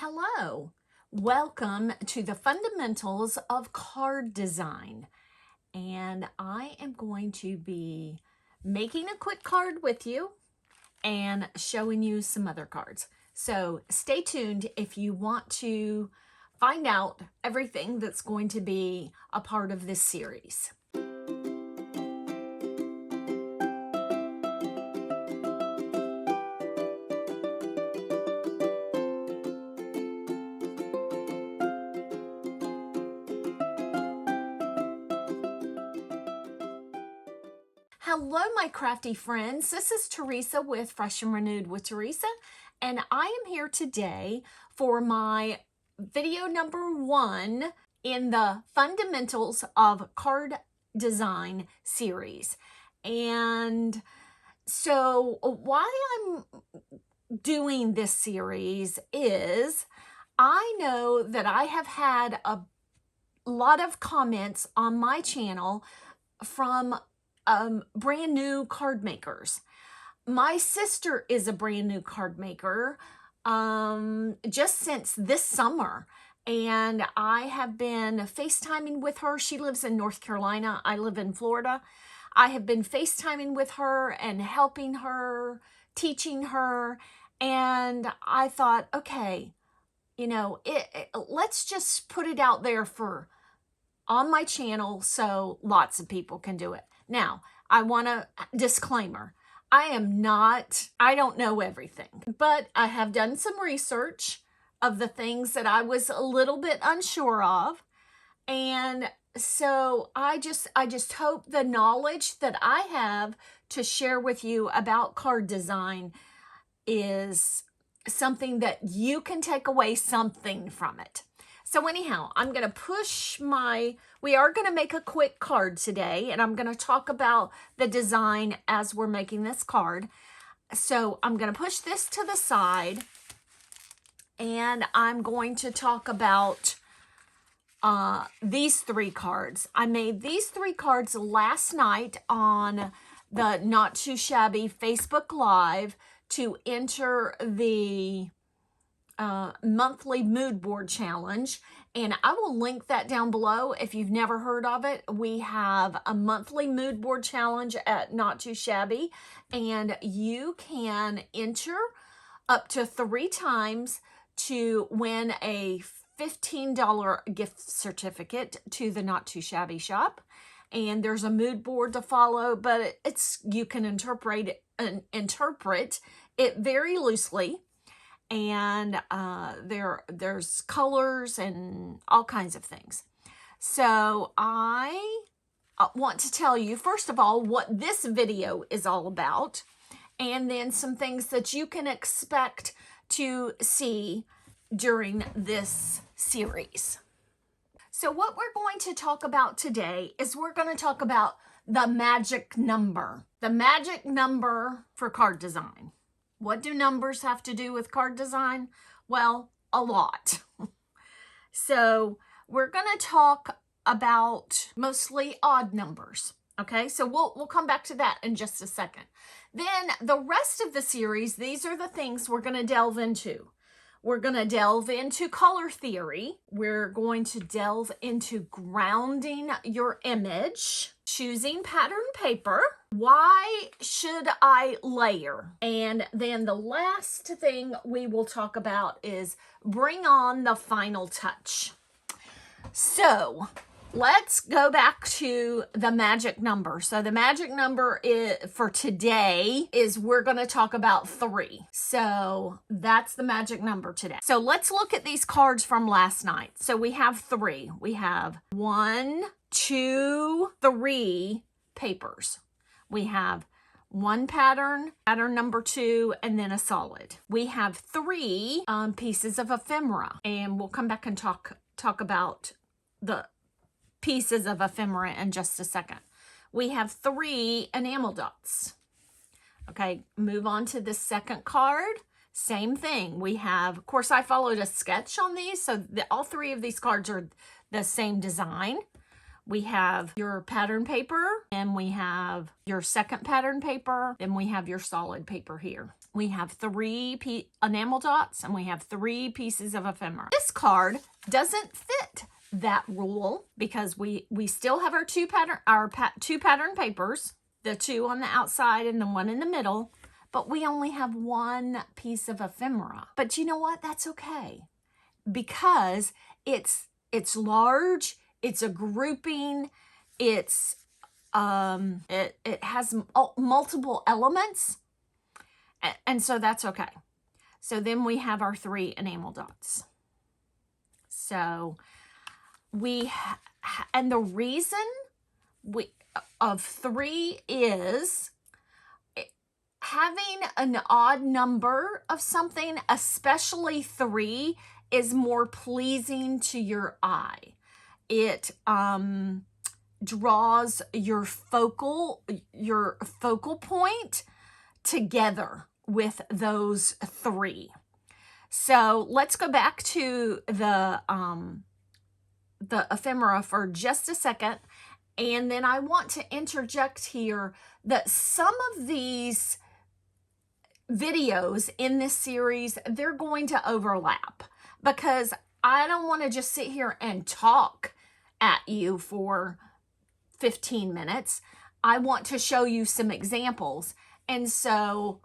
Hello, welcome to the fundamentals of card design. And I am going to be making a quick card with you and showing you some other cards. So stay tuned if you want to find out everything that's going to be a part of this series. Hello, my crafty friends. This is Teresa with Fresh and Renewed with Teresa, and I am here today for my video number 1 in the Fundamentals of Card Design series. And so why I'm doing this series is I know that I have had a lot of comments on my channel from brand new card makers. My sister is a brand new card maker just since this summer, and I have been FaceTiming with her. She lives in North Carolina. I live in Florida. I have been FaceTiming with her and helping her, teaching her, and I thought, okay, you know, let's just put it out there on my channel so lots of people can do it. Now, I want a disclaimer. I don't know everything, but I have done some research of the things that I was a little bit unsure of. And so I just hope the knowledge that I have to share with you about card design is something that you can take away something from it. So anyhow, I'm going to we are going to make a quick card today, and I'm going to talk about the design as we're making this card. So I'm going to push this to the side, and I'm going to talk about these 3 cards. I made these 3 cards last night on the Not Too Shabby Facebook Live to enter the monthly mood board challenge, and I will link that down below if you've never heard of it. We have a monthly mood board challenge at Not Too Shabby, and you can enter up to 3 times to win a $15 gift certificate to the Not Too Shabby shop. And there's a mood board to follow, but you can interpret it very loosely. And there's colors and all kinds of things. So I want to tell you, first of all, what this video is all about, and then some things that you can expect to see during this series. So what we're going to talk about today is we're going to talk about the magic number. The magic number for card design. What do numbers have to do with card design? Well, a lot. So we're going to talk about mostly odd numbers. Okay, so we'll come back to that in just a second. Then the rest of the series, these are the things we're going to delve into. We're going to delve into color theory. We're going to delve into grounding your image, choosing pattern paper. Why should I layer? And then the last thing we will talk about is bring on the final touch. So let's go back to the magic number. So the magic number for today is we're going to talk about 3. So that's the magic number today. So let's look at these cards from last night. So we have 3. We have 1, 2, 3 papers. We have 1 pattern number 2, and then a solid. We have 3 pieces of ephemera, and we'll come back and talk about the pieces of ephemera in just a second. We have 3 enamel dots. Okay, move on to the second card. Same thing. We have, of course, I followed a sketch on these, so all 3 of these cards are the same design. We have your pattern paper, and we have your second pattern paper, and we have your solid paper here. we have 3 enamel dots, and we have 3 pieces of ephemera. This card doesn't fit that rule because we still have our two pattern papers, the 2 on the outside and the 1 in the middle, but we only have 1 piece of ephemera. But you know what? That's okay, because it's large, it's a grouping, it's it has multiple elements, and so that's okay. So then we have our 3 enamel dots. So and the reason of 3 is having an odd number of something, especially 3, is more pleasing to your eye. It draws your focal point together with those 3. So let's go back to the ephemera for just a second, and then I want to interject here that some of these videos in this series, they're going to overlap, because I don't want to just sit here and talk at you for 15 minutes. I want to show you some examples. And so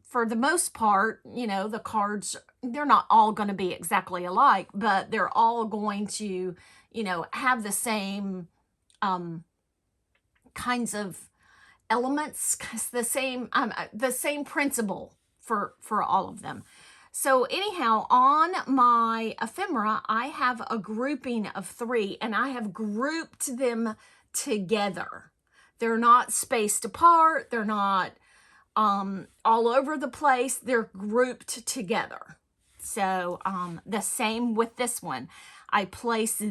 for the most part, you know, the cards, they're not all going to be exactly alike, but they're all going to, you know, have the same kinds of elements, the same principle for all of them. So anyhow, on my ephemera, I have a grouping of 3, and I have grouped them together. They're not spaced apart. They're not all over the place. They're grouped together. So the same with this one. I placed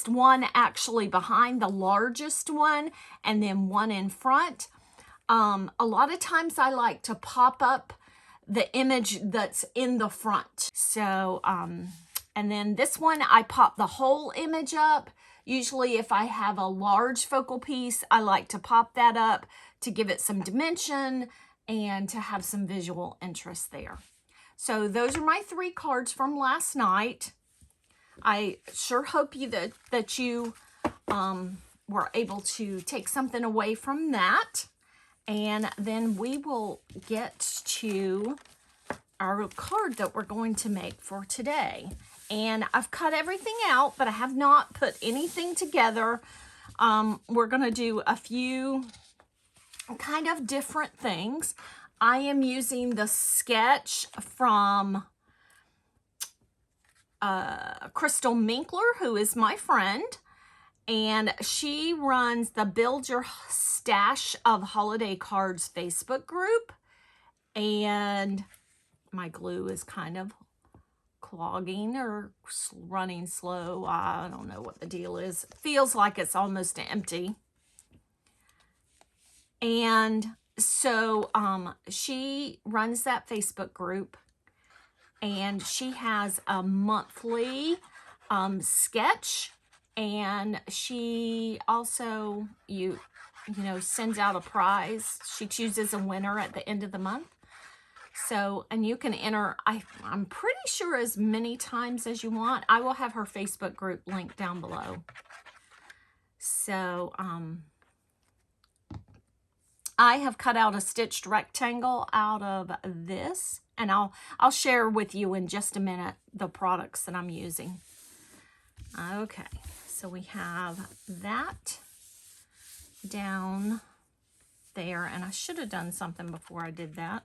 1 actually behind the largest one, and then 1 in front. A lot of times I like to pop up the image that's in the front. So, and then this one, I pop the whole image up. Usually if I have a large focal piece, I like to pop that up to give it some dimension and to have some visual interest there. So those are my 3 cards from last night. I sure hope that you were able to take something away from that. And then we will get to our card that we're going to make for today. And I've cut everything out, but I have not put anything together. We're going to do a few kind of different things. I am using the sketch from Crystal Minkler, who is my friend. And she runs the Build Your Stash of Holiday Cards Facebook group. And my glue is kind of clogging or running slow. I don't know what the deal is. Feels like it's almost empty. And so she runs that Facebook group. And she has a monthly sketch. And she also, you know, sends out a prize. She chooses a winner at the end of the month. So, and you can enter, I'm pretty sure, as many times as you want. I will have her Facebook group linked down below. So, I have cut out a stitched rectangle out of this. And I'll share with you in just a minute the products that I'm using. Okay, so we have that down there, and I should have done something before I did that.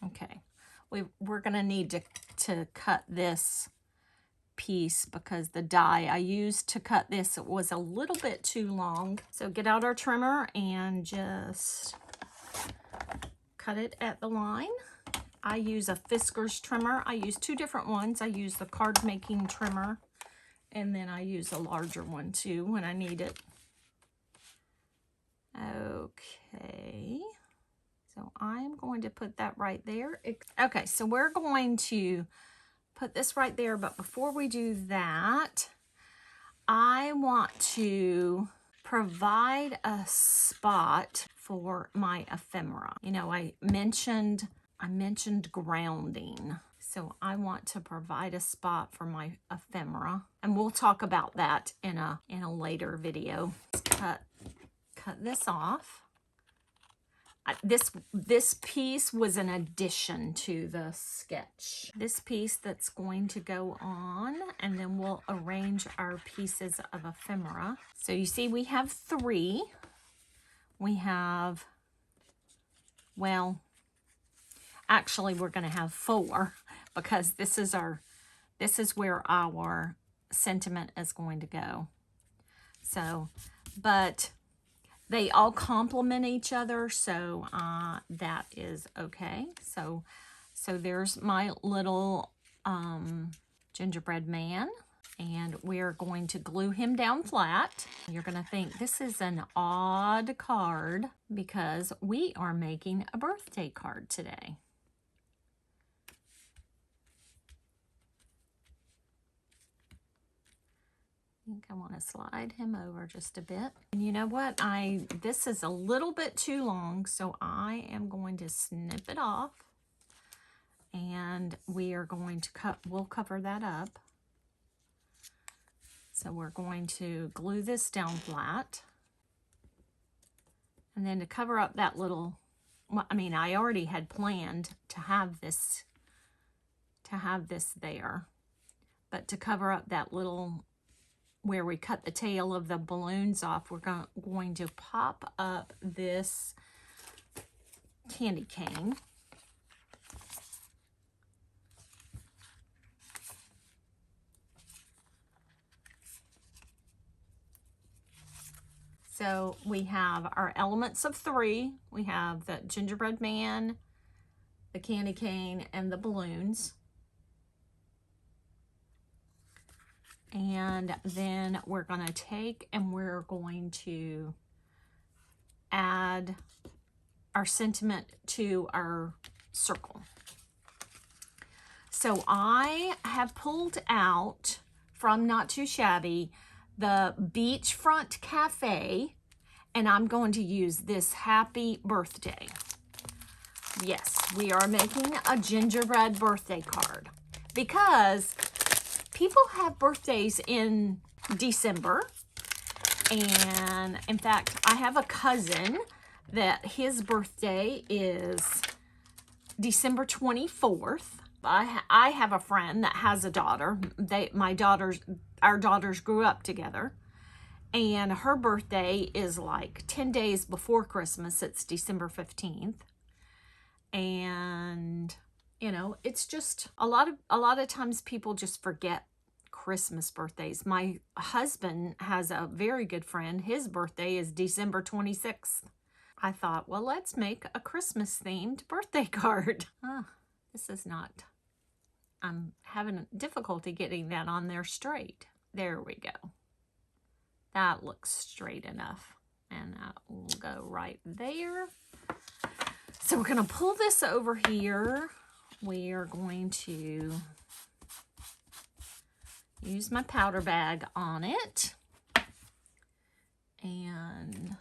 Okay, we're going to need to cut this piece because the die I used to cut this was a little bit too long. So get out our trimmer and just cut it at the line. I use a Fiskars trimmer. I use 2 different ones. I use the card making trimmer, and then I use a larger one too when I need it. Okay, so I'm going to put that right there. Okay, so we're going to put this right there, but before we do that, I want to provide a spot for my ephemera. You know, I mentioned grounding. So I want to provide a spot for my ephemera, and we'll talk about that in a later video. Cut this off. This piece was an addition to the sketch. This piece that's going to go on, and then we'll arrange our pieces of ephemera. So you see we have 3. We have, well, actually we're going to have 4 because this is where our sentiment is going to go. So, but they all complement each other, so that is okay. So there's my little gingerbread man, and we're going to glue him down flat. You're going to think this is an odd card because we are making a birthday card today. I think I want to slide him over just a bit. And you know what? This is a little bit too long, so I am going to snip it off. And we are going to we'll cover that up. So we're going to glue this down flat. And then to cover up that little, well, I mean, I already had planned to have this there. But to cover up that little, where we cut the tail of the balloons off, we're going to pop up this candy cane. So we have our elements of 3. We have the gingerbread man, the candy cane, and the balloons. And then we're going to take and we're going to add our sentiment to our circle. So I have pulled out from Not Too Shabby the Beachfront Cafe, and I'm going to use this happy birthday. Yes, we are making a gingerbread birthday card because people have birthdays in December, and in fact, I have a cousin that his birthday is December 24th. I have a friend that has a daughter. Our daughters grew up together, and her birthday is like 10 days before Christmas. It's December 15th, and you know, it's just a lot of times people just forget Christmas birthdays. My husband has a very good friend. His birthday is December 26th. I thought, well, let's make a Christmas themed birthday card. This is not, I'm having difficulty getting that on there straight. There we go. That looks straight enough. And that will go right there. So we're going to pull this over here. We are going to use my powder bag on it. And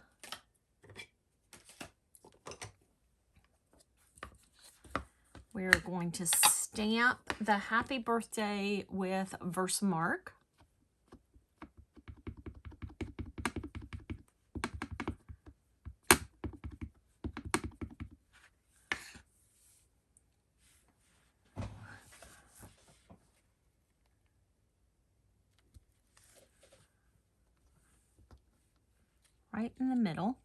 we're going to stamp the happy birthday with Versamark. Right in the middle.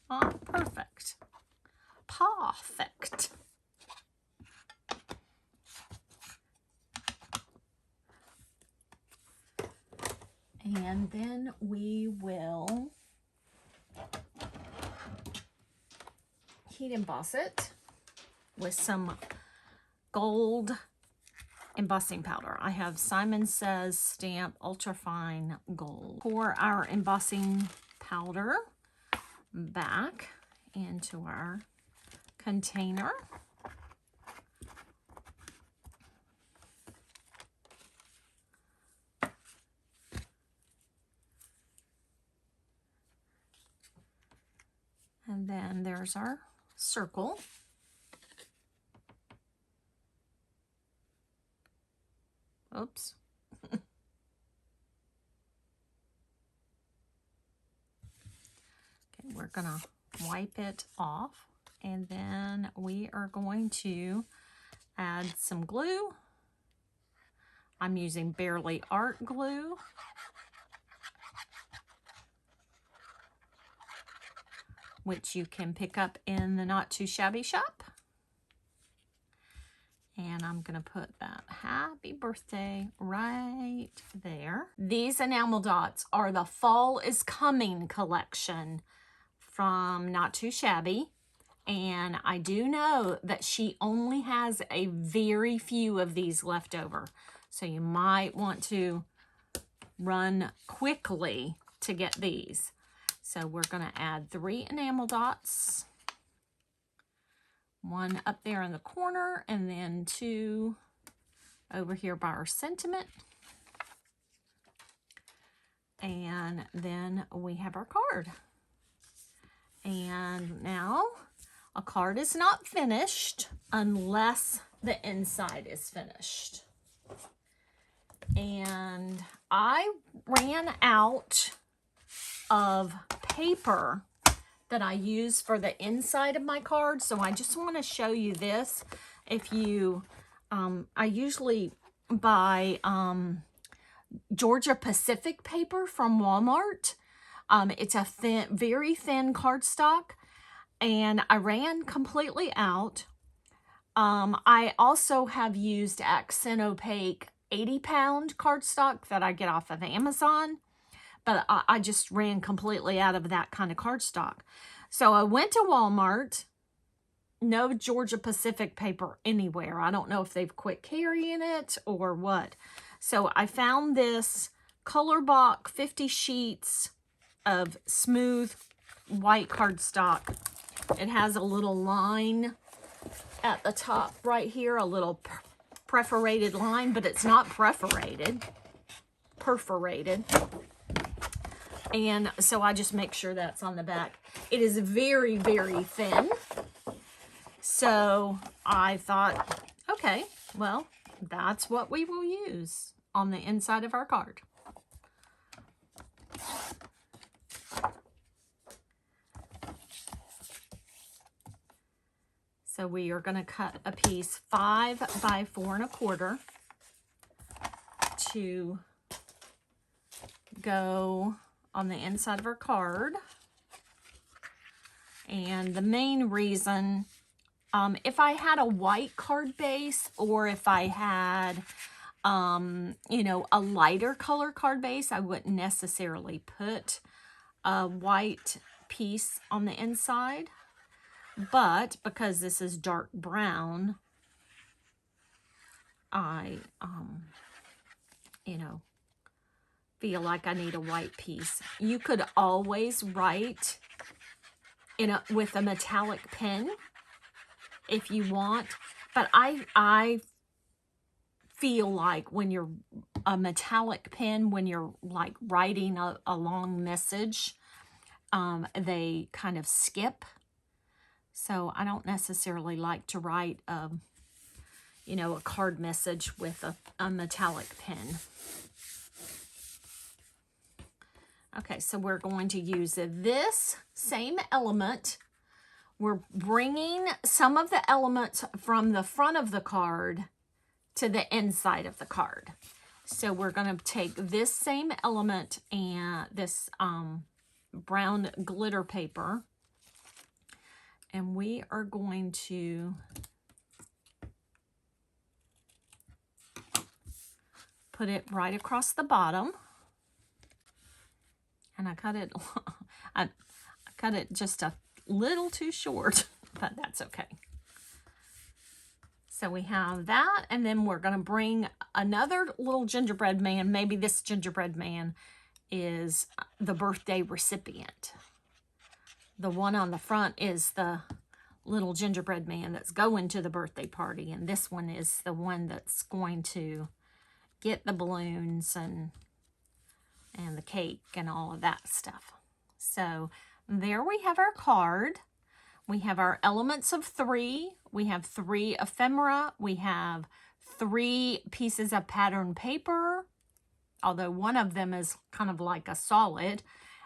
Oh, perfect. Perfect. And then we will heat emboss it with some gold embossing powder. I have Simon Says Stamp Ultra Fine Gold. Pour our embossing powder back into our container. there's our circle. Oops. Okay, we're gonna wipe it off, and then we are going to add some glue. I'm using Barely Art glue. Which you can pick up in the Not Too Shabby Shop. And I'm gonna put that happy birthday right there. These enamel dots are the Fall is Coming collection from Not Too Shabby. And I do know that she only has a very few of these left over. So you might want to run quickly to get these. So we're gonna add 3 enamel dots. 1 up there in the corner, and then 2 over here by our sentiment. And then we have our card. And now a card is not finished unless the inside is finished. And I ran out of paper that I use for the inside of my card, so I just want to show you this. If you, I usually buy Georgia Pacific paper from Walmart. It's a thin, very thin cardstock, and I ran completely out. I also have used Accent Opaque 80-pound cardstock that I get off of Amazon. But I just ran completely out of that kind of cardstock. So I went to Walmart. No Georgia Pacific paper anywhere. I don't know if they've quit carrying it or what. So I found this Color Box 50 sheets of smooth white cardstock. It has a little line at the top right here, a little perforated line, but it's not perforated. And so I just make sure that's on the back. It is very, very thin. So I thought, okay, well, that's what we will use on the inside of our card. So we are going to cut a piece 5 by 4 1/4 to go on the inside of our card. And the main reason, if I had a white card base, or if I had, you know, a lighter color card base, I wouldn't necessarily put a white piece on the inside. But because this is dark brown, I, you know, feel like I need a white piece. You could always write with a metallic pen if you want, but I feel like when you're a metallic pen, when you're like writing a long message, they kind of skip. So I don't necessarily like to write you know, a card message with a metallic pen. Okay, so we're going to use this same element. We're bringing some of the elements from the front of the card to the inside of the card. So we're going to take this same element and this brown glitter paper, and we are going to put it right across the bottom. And I cut it, I cut it just a little too short, but that's okay. So we have that, and then we're going to bring another little gingerbread man. Maybe this gingerbread man is the birthday recipient. The one on the front is the little gingerbread man that's going to the birthday party, and this one is the one that's going to get the balloons and the cake and all of that stuff. So there we have our card. We have our elements of 3. We have 3 ephemera. We have 3 pieces of pattern paper, although one of them is kind of like a solid.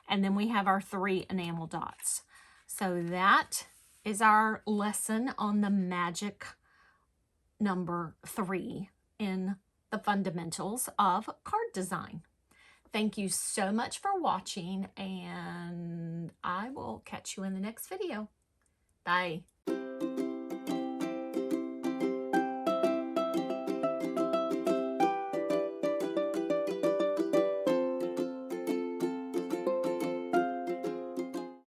And then we have our 3 enamel dots. So that is our lesson on the magic number 3 in the fundamentals of card design. Thank you so much for watching, and I will catch you in the next video. Bye.